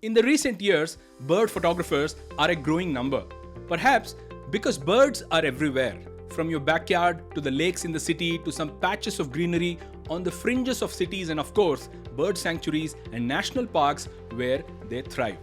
In the recent years, bird photographers are a growing number. Perhaps because birds are everywhere, from your backyard to the lakes in the city to some patches of greenery on the fringes of cities and of course, bird sanctuaries and national parks where they thrive.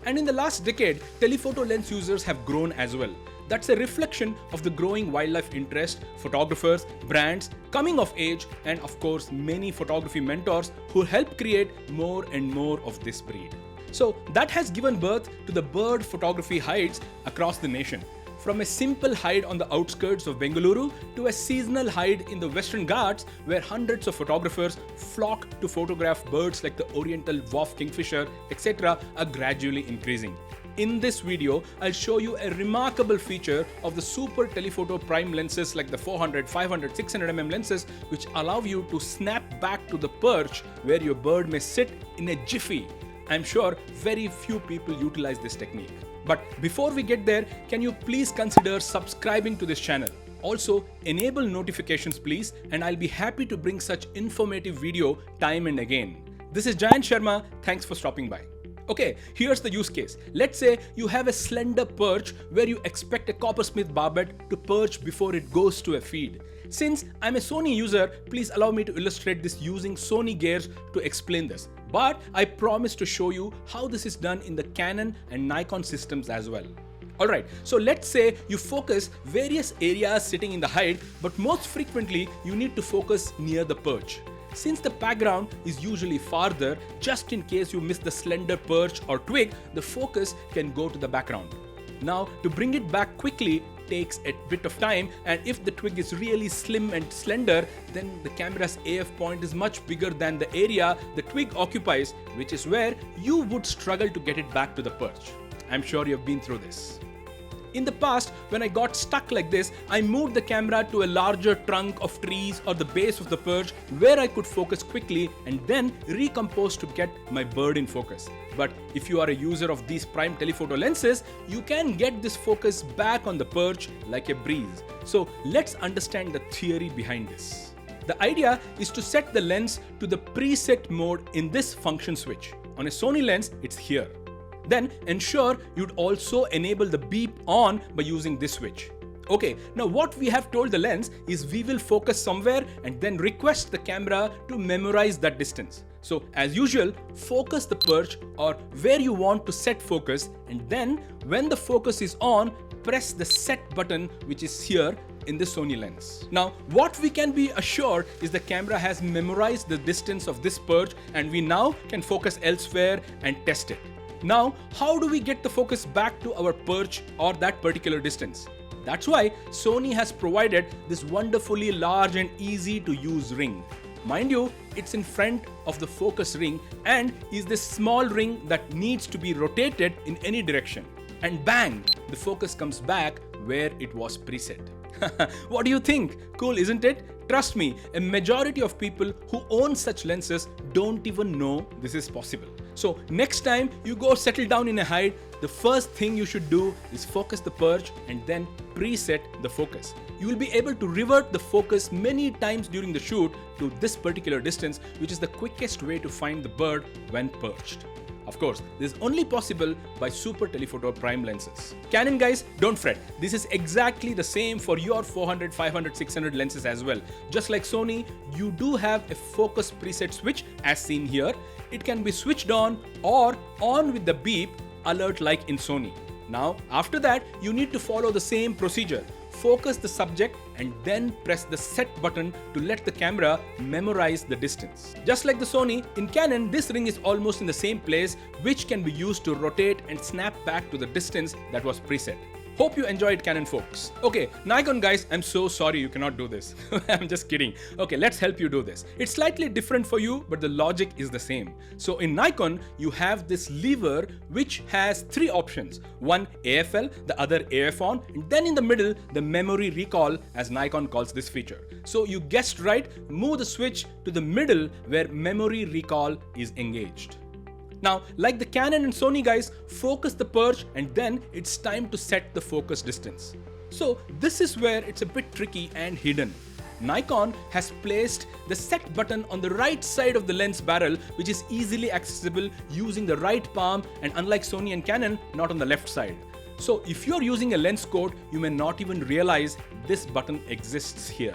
And in the last decade, telephoto lens users have grown as well. That's a reflection of the growing wildlife interest, photographers, brands, coming of age, and of course, many photography mentors who help create more and more of this breed. So that has given birth to the bird photography hides across the nation. From a simple hide on the outskirts of Bengaluru to a seasonal hide in the Western Ghats where hundreds of photographers flock to photograph birds like the Oriental dwarf kingfisher, etc. are gradually increasing. In this video, I'll show you a remarkable feature of the super telephoto prime lenses like the 400, 500, 600mm lenses which allow you to snap back to the perch where your bird may sit in a jiffy. I'm sure very few people utilize this technique. But before we get there, can you please consider subscribing to this channel? Also, enable notifications please, and I'll be happy to bring such informative video time and again. This is Jayanth Sharma, thanks for stopping by. Okay, here's the use case. Let's say you have a slender perch where you expect a coppersmith barbet to perch before it goes to a feed. Since I'm a Sony user, please allow me to illustrate this using Sony gears to explain this. But I promise to show you how this is done in the Canon and Nikon systems as well. Alright, so let's say you focus various areas sitting in the hide, but most frequently you need to focus near the perch. Since the background is usually farther, just in case you miss the slender perch or twig, the focus can go to the background. Now, to bring it back quickly takes a bit of time, and if the twig is really slim and slender, then the camera's AF point is much bigger than the area the twig occupies, which is where you would struggle to get it back to the perch. I'm sure you've been through this. In the past, when I got stuck like this, I moved the camera to a larger trunk of trees or the base of the perch where I could focus quickly and then recompose to get my bird in focus. But if you are a user of these prime telephoto lenses, you can get this focus back on the perch like a breeze. So let's understand the theory behind this. The idea is to set the lens to the preset mode in this function switch. On a Sony lens, it's here. Then ensure you'd also enable the beep on by using this switch. Okay, now what we have told the lens is we will focus somewhere and then request the camera to memorize that distance. So as usual, focus the perch or where you want to set focus, and then when the focus is on, press the set button which is here in the Sony lens. Now what we can be assured is the camera has memorized the distance of this perch and we now can focus elsewhere and test it. Now, how do we get the focus back to our perch or that particular distance? That's why Sony has provided this wonderfully large and easy to use ring. Mind you, it's in front of the focus ring and is this small ring that needs to be rotated in any direction. And bang, the focus comes back where it was preset. What do you think? Cool, isn't it? Trust me, a majority of people who own such lenses don't even know this is possible. So next time you go settle down in a hide, the first thing you should do is focus the perch and then preset the focus. You will be able to revert the focus many times during the shoot to this particular distance, which is the quickest way to find the bird when perched. Of course, this is only possible by super telephoto prime lenses. Canon guys, don't fret. This is exactly the same for your 400, 500, 600 lenses as well. Just like Sony, you do have a focus preset switch as seen here. It can be switched on or on with the beep alert like in Sony. Now, after that, you need to follow the same procedure. Focus the subject and then press the set button to let the camera memorize the distance. Just like the Sony, in Canon, this ring is almost in the same place, which can be used to rotate and snap back to the distance that was preset. Hope you enjoyed, Canon folks. Okay, Nikon guys, I'm so sorry you cannot do this. I'm just kidding. Okay, let's help you do this. It's slightly different for you, but the logic is the same. So in Nikon, you have this lever which has three options. One AFL, the other AF on, and then in the middle, the memory recall as Nikon calls this feature. So you guessed right, move the switch to the middle where memory recall is engaged. Now, like the Canon and Sony guys, focus the perch and then it's time to set the focus distance. So this is where it's a bit tricky and hidden. Nikon has placed the set button on the right side of the lens barrel, which is easily accessible using the right palm, and unlike Sony and Canon, not on the left side. So if you're using a lens coat, you may not even realize this button exists here.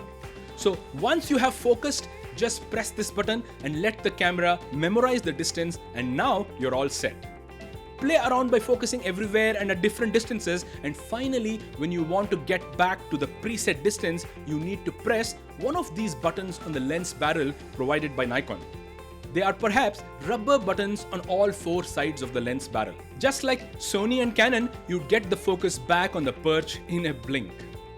So once you have focused, just press this button and let the camera memorize the distance, and now you're all set. Play around by focusing everywhere and at different distances, and finally, when you want to get back to the preset distance, you need to press one of these buttons on the lens barrel provided by Nikon. They are perhaps rubber buttons on all four sides of the lens barrel. Just like Sony and Canon, you'd get the focus back on the perch in a blink.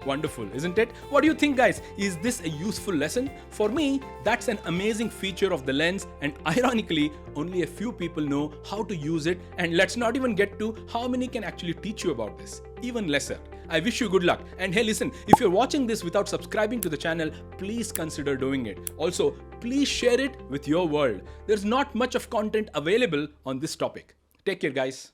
Wonderful, isn't it? What do you think, guys? Is this a useful lesson? For me, that's an amazing feature of the lens, and ironically, only a few people know how to use it, and let's not even get to how many can actually teach you about this. Even lesser. I wish you good luck. And hey, listen, if you're watching this without subscribing to the channel, please consider doing it. Also, please share it with your world. There's not much of content available on this topic. Take care, guys.